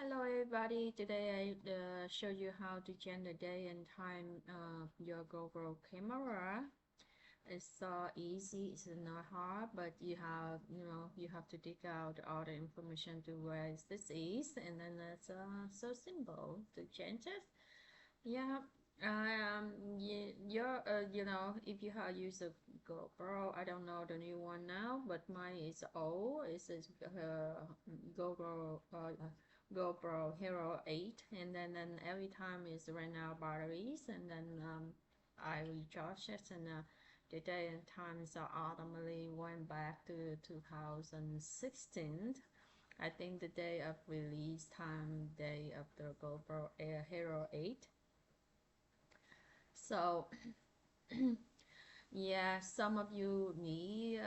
Hello everybody, today I show you how to change the day and time your GoPro camera. It's so easy, it's not hard, but you have to dig out all the information to where this is, and then it's so simple to change it. Yeah, if you have used a GoPro, I don't know the new one now, but mine is old. It's GoPro, GoPro Hero 8, and then every time it's run out batteries, and then I recharge it, and the day and times are automatically went back to 2016. I think the day of release time, day of the GoPro Hero 8. So yeah, some of you need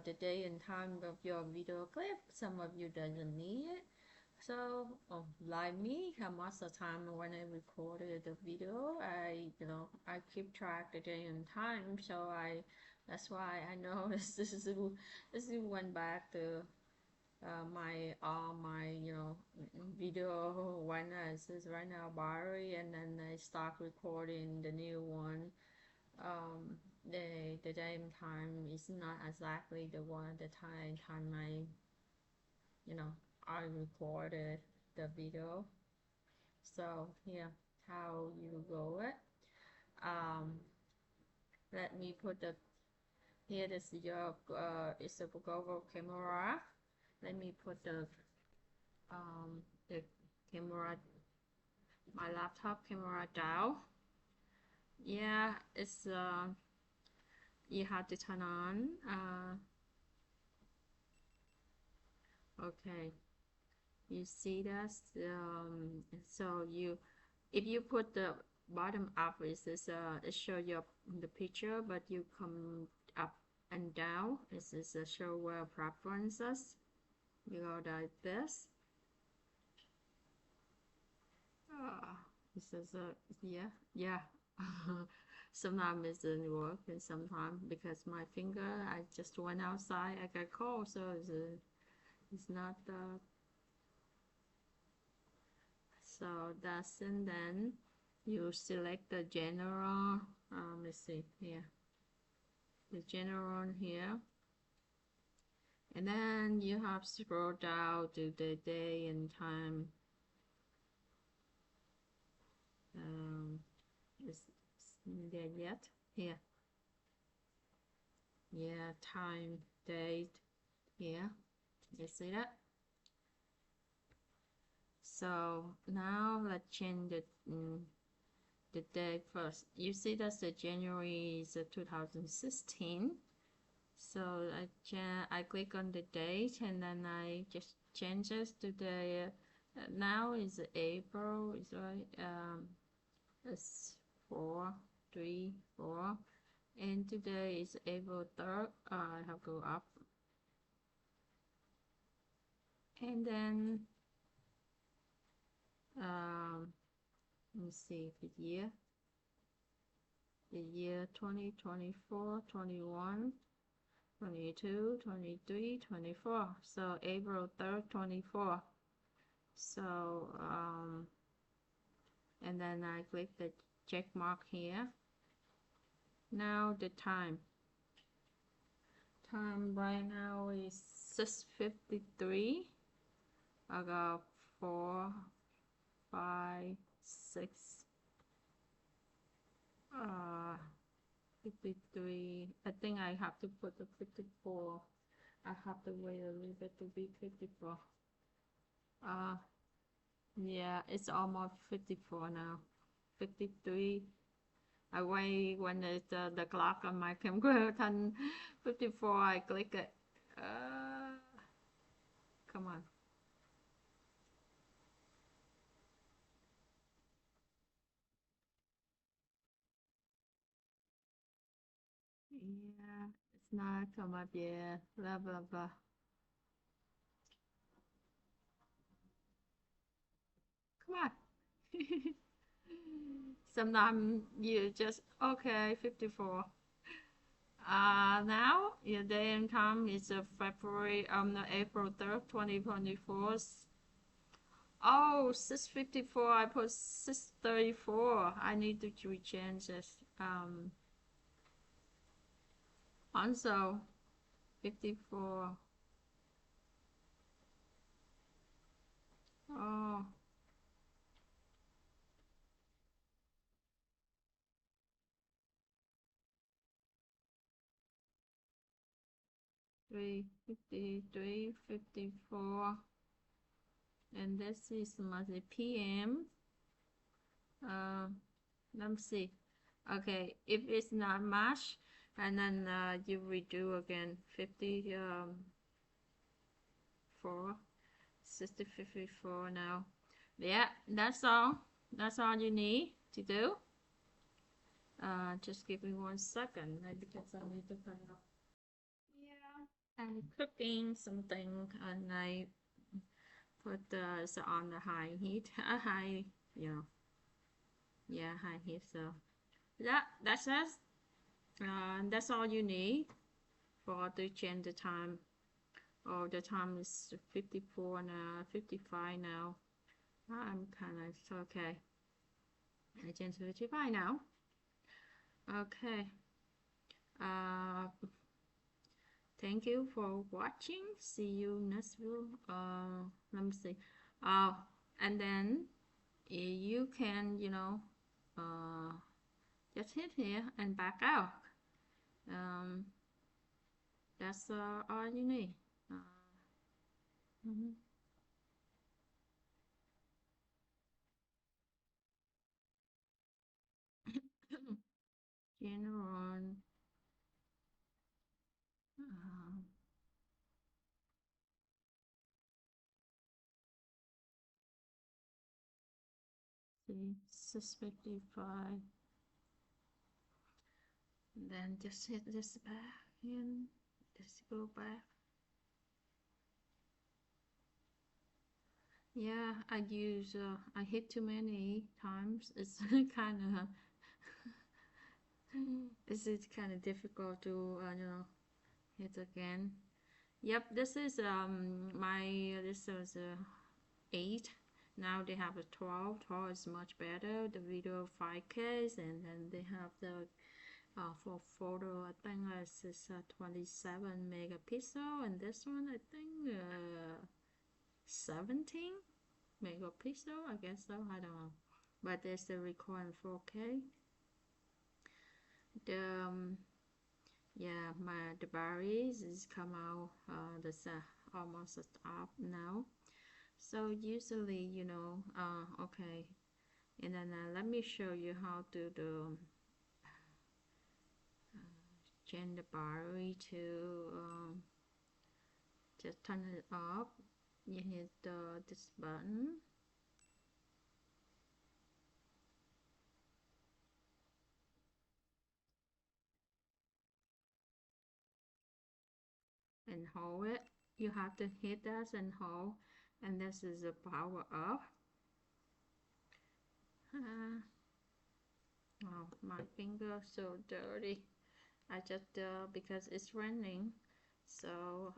the day and time of your video clip, some of you doesn't need it. So like me, most of the time when I recorded the video, I keep track the day and time, so that's why I know this is went back to my all my video when this is right now battery, and then I start recording the new one. um the day and time is not exactly the one the time you know I recorded the video. So here how you go it. um Let me put the here. This is your it's a GoPro camera. Let me put the camera, my laptop camera down. Yeah, it's you have to turn on. Okay, you see that. So if you put the bottom up, it show your the picture, but you come up and down, this is a show where preferences. You go like this. This is a yeah. Sometimes it doesn't work, and sometimes because my finger, I just went outside, I got cold, so it's not so that's. And then you select the general. Let's see here, the general here, and then you have to scroll down to the day and time. Is there yet? Here. Yeah, time, date. Here, you see that? So now let's change the day first. You see that's the January is 2016. So I click on the date, and then I just change it to the now is April, is right. It's 434, and today is April 3rd. I have to go up, and then let me see the year 2024, 21, 22, 23, 24. So April 3rd, 24. So and then I click the check mark here. Now the time right now is 6:53. I got 4, 5, 6, 53. I think I have to put the 54. I have to wait a little bit to be 54. Yeah, it's almost 54 now. 53. I wait when the clock on my camera turn 54. I click it. Come on. Yeah, it's not come up yet. Blah blah blah. Come on. Sometimes you just okay 54. Now your day and time is February no, April 3rd, 2024. Oh, Oh, 6:54. I put 6:34. I need to change this. Also 54. Oh, 3:50, 3:54. And this is must be PM. Uh, let me see. Okay, if it's not much, and then you redo again 54, 60, 54 now. Yeah, that's all. That's all you need to do. Just give me 1 second, because I need to kind of. Yeah, I'm cooking something, and I put this on the high heat, high, you know, yeah, high heat. So that's it. That's all you need for to change the time. Oh, the time is 54 now, 55 now. I'm kind of okay. I change to 55 now. Okay. Uh, Thank you for watching. See you next video. Let me see. Oh, and then you can, just hit here and back out. Um, that's all you need. Mhm. General. Um, see, 655. Then just hit this back in. Just go back. Yeah, I hit too many times. It's kind of it's kind of difficult to hit again. Yep, this is this was 8. Now they have a 12. 12 is much better. The video 5K, and then they have the for photo, I think this is 27 megapixel, and this one I think 17 megapixel. I guess so. I don't know, but there's the record in 4K. The yeah, the batteries is come out. That's almost up now. So usually, okay, and then let me show you how to do change the battery to just turn it off. You hit this button and hold it. You have to hit that and hold, and this is the power up. Oh, my finger so dirty. I just because it's raining, so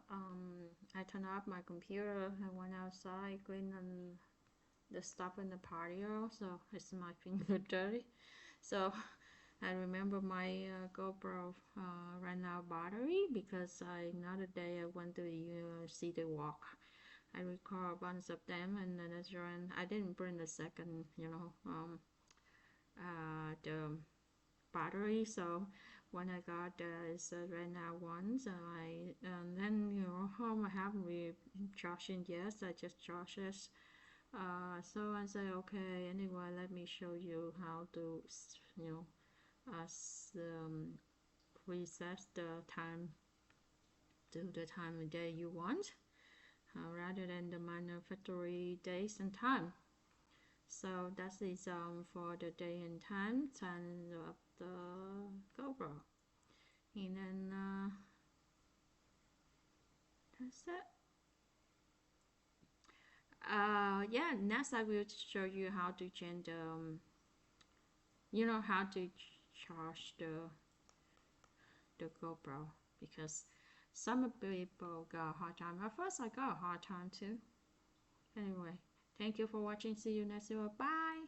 I turned off my computer. I went outside, cleaned the stuff in the patio, so it's my finger dirty. So I remember my GoPro ran out battery, because another day I went to city walk. I record a bunch of them, and then it's run. I didn't bring the second, the battery, so when I got this ran out once, and then home I haven't really charging yet. I just charged this. So I say, okay, anyway, let me show you how to as reset the time to the time of day you want, rather than the manufacturing days and time. So that is for the day and time of the GoPro, and then that's it. Yeah, next I will show you how to change how to charge the GoPro, because some people got a hard time. At first I got a hard time too. Anyway, Thank you for watching. See you next video. Bye.